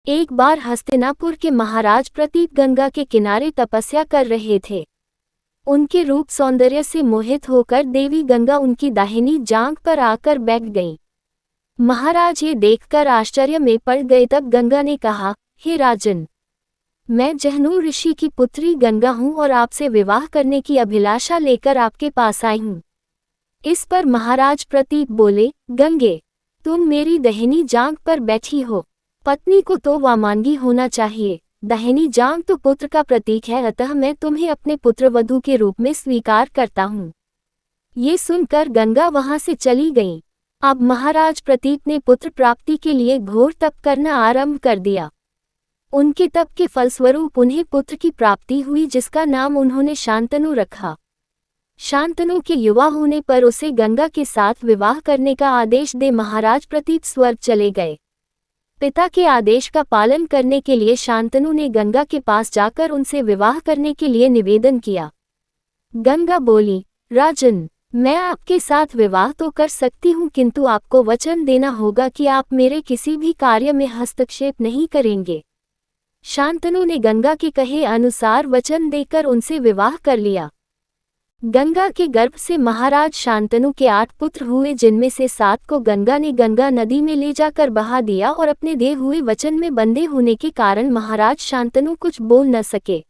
एक बार हस्तिनापुर के महाराज प्रतीप गंगा के किनारे तपस्या कर रहे थे। उनके रूप सौंदर्य से मोहित होकर देवी गंगा उनकी दाहिनी जांघ पर आकर बैठ गईं। महाराज ये देखकर आश्चर्य में पड़ गए। तब गंगा ने कहा, हे राजन, मैं जहनु ऋषि की पुत्री गंगा हूँ और आपसे विवाह करने की अभिलाषा लेकर आपके पास आई हूँ। इस पर महाराज प्रतीप बोले, गंगे, तुम मेरी दाहिनी जांघ पर बैठी हो। पत्नी को तो वामांगी होना चाहिए। दाहिनी जांघ तो पुत्र का प्रतीक है, अतः मैं तुम्हें अपने पुत्रवधू के रूप में स्वीकार करता हूँ। ये सुनकर गंगा वहां से चली गईं। अब महाराज प्रतीप ने पुत्र प्राप्ति के लिए घोर तप करना आरंभ कर दिया। उनके तप के फलस्वरूप उन्हें पुत्र की प्राप्ति हुई, जिसका नाम उन्होंने शांतनु रखा। शांतनु के युवा होने पर उसे गंगा के साथ विवाह करने का आदेश दे महाराज प्रतीप स्वर्ग चले गए। पिता के आदेश का पालन करने के लिए शांतनु ने गंगा के पास जाकर उनसे विवाह करने के लिए निवेदन किया। गंगा बोली, राजन, मैं आपके साथ विवाह तो कर सकती हूँ, किंतु आपको वचन देना होगा कि आप मेरे किसी भी कार्य में हस्तक्षेप नहीं करेंगे। शांतनु ने गंगा के कहे अनुसार वचन देकर उनसे विवाह कर लिया। गंगा के गर्भ से महाराज शांतनु के 8 पुत्र हुए, जिनमें से 7 को गंगा ने गंगा नदी में ले जाकर बहा दिया और अपने दिए हुए वचन में बंधे होने के कारण महाराज शांतनु कुछ बोल न सके।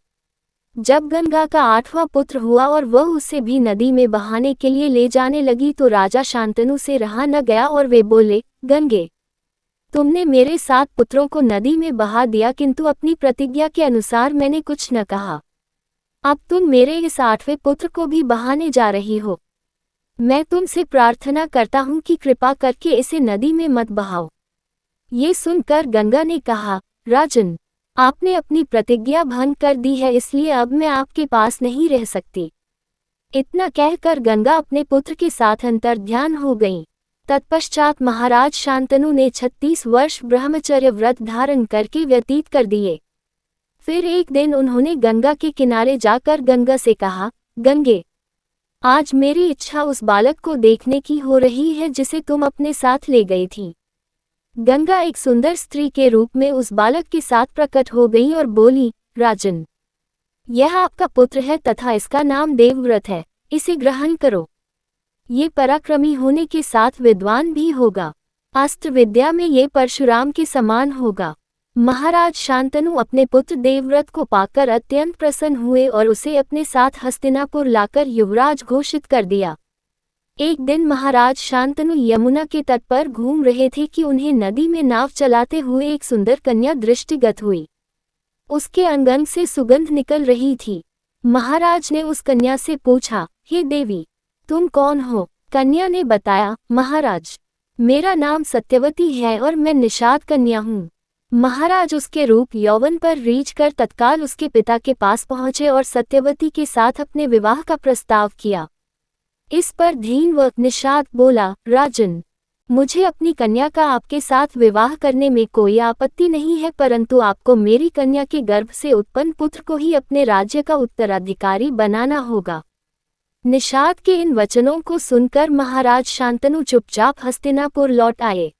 जब गंगा का 8वां पुत्र हुआ और वह उसे भी नदी में बहाने के लिए ले जाने लगी तो राजा शांतनु से रहा न गया और वे बोले, गंगे, तुमने मेरे 7 पुत्रों को नदी में बहा दिया, किंतु अपनी प्रतिज्ञा के अनुसार मैंने कुछ न कहा। अब तुम मेरे इस 8वें पुत्र को भी बहाने जा रही हो। मैं तुमसे प्रार्थना करता हूँ कि कृपा करके इसे नदी में मत बहाओ। ये सुनकर गंगा ने कहा, राजन, आपने अपनी प्रतिज्ञा भंग कर दी है, इसलिए अब मैं आपके पास नहीं रह सकती। इतना कहकर गंगा अपने पुत्र के साथ अंतर्ध्यान हो गईं। तत्पश्चात महाराज शांतनु ने 36 वर्ष ब्रह्मचर्य व्रत धारण करके व्यतीत कर दिए। फिर एक दिन उन्होंने गंगा के किनारे जाकर गंगा से कहा, गंगे, आज मेरी इच्छा उस बालक को देखने की हो रही है जिसे तुम अपने साथ ले गई थी। गंगा एक सुंदर स्त्री के रूप में उस बालक के साथ प्रकट हो गई और बोली, राजन, यह आपका पुत्र है तथा इसका नाम देवव्रत है, इसे ग्रहण करो। ये पराक्रमी होने के साथ विद्वान भी होगा। अस्त्र विद्या में ये परशुराम के समान होगा। महाराज शांतनु अपने पुत्र देवव्रत को पाकर अत्यंत प्रसन्न हुए और उसे अपने साथ हस्तिनापुर लाकर युवराज घोषित कर दिया। एक दिन महाराज शांतनु यमुना के तट पर घूम रहे थे कि उन्हें नदी में नाव चलाते हुए एक सुंदर कन्या दृष्टिगत हुई। उसके अंग से सुगंध निकल रही थी। महाराज ने उस कन्या से पूछा, हे देवी, तुम कौन हो? कन्या ने बताया, महाराज, मेरा नाम सत्यवती है और मैं निषाद कन्या हूँ। महाराज उसके रूप यौवन पर रीझ कर तत्काल उसके पिता के पास पहुँचे और सत्यवती के साथ अपने विवाह का प्रस्ताव किया। इस पर धीन व निषाद बोला, राजन, मुझे अपनी कन्या का आपके साथ विवाह करने में कोई आपत्ति नहीं है, परंतु आपको मेरी कन्या के गर्भ से उत्पन्न पुत्र को ही अपने राज्य का उत्तराधिकारी बनाना होगा। निषाद के इन वचनों को सुनकर महाराज शांतनु चुपचाप हस्तिनापुर लौट आए।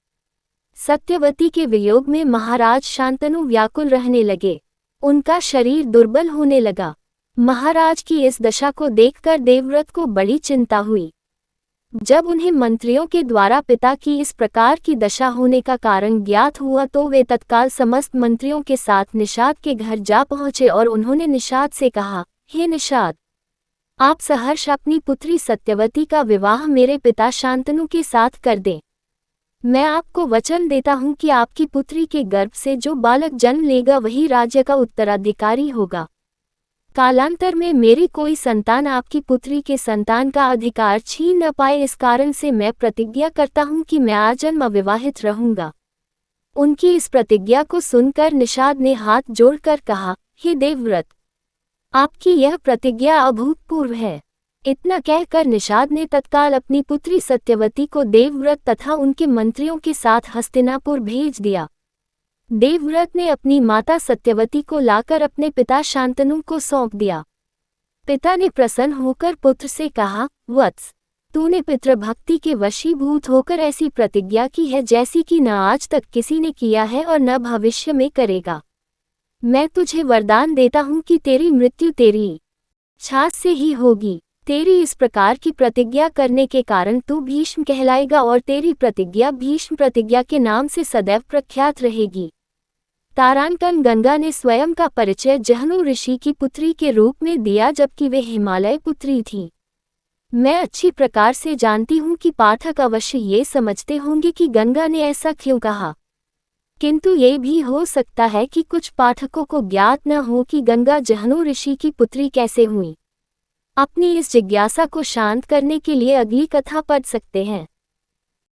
सत्यवती के वियोग में महाराज शांतनु व्याकुल रहने लगे। उनका शरीर दुर्बल होने लगा। महाराज की इस दशा को देखकर देवव्रत को बड़ी चिंता हुई। जब उन्हें मंत्रियों के द्वारा पिता की इस प्रकार की दशा होने का कारण ज्ञात हुआ तो वे तत्काल समस्त मंत्रियों के साथ निषाद के घर जा पहुँचे और उन्होंने निषाद से कहा, हे निषाद, आप सहर्ष अपनी पुत्री सत्यवती का विवाह मेरे पिता शांतनु के साथ कर दें। मैं आपको वचन देता हूँ कि आपकी पुत्री के गर्भ से जो बालक जन्म लेगा वही राज्य का उत्तराधिकारी होगा। कालांतर में मेरी कोई संतान आपकी पुत्री के संतान का अधिकार छीन न पाए, इस कारण से मैं प्रतिज्ञा करता हूँ कि मैं आजन्म अविवाहित रहूंगा। उनकी इस प्रतिज्ञा को सुनकर निषाद ने हाथ जोड़कर कहा, हे देवव्रत, आपकी यह प्रतिज्ञा अभूतपूर्व है। इतना कहकर निषाद ने तत्काल अपनी पुत्री सत्यवती को देवव्रत तथा उनके मंत्रियों के साथ हस्तिनापुर भेज दिया। देवव्रत ने अपनी माता सत्यवती को लाकर अपने पिता शांतनु को सौंप दिया। पिता ने प्रसन्न होकर पुत्र से कहा, वत्स, तूने पितृभक्ति के वशीभूत होकर ऐसी प्रतिज्ञा की है जैसी कि न आज तक किसी ने किया है और न भविष्य में करेगा। मैं तुझे वरदान देता हूँ कि तेरी मृत्यु तेरी छाछ से ही होगी। तेरी इस प्रकार की प्रतिज्ञा करने के कारण तू भीष्म कहलाएगा और तेरी प्रतिज्ञा भीष्म प्रतिज्ञा के नाम से सदैव प्रख्यात रहेगी। तारांकन गंगा ने स्वयं का परिचय जहनु ऋषि की पुत्री के रूप में दिया जबकि वे हिमालय पुत्री थी। मैं अच्छी प्रकार से जानती हूँ कि पाठक अवश्य ये समझते होंगे कि गंगा ने ऐसा क्यों कहा, किंतु ये भी हो सकता है कि कुछ पाठकों को ज्ञात न हो कि गंगा जहनु ऋषि की पुत्री कैसे हुई। अपनी इस जिज्ञासा को शांत करने के लिए अगली कथा पढ़ सकते हैं।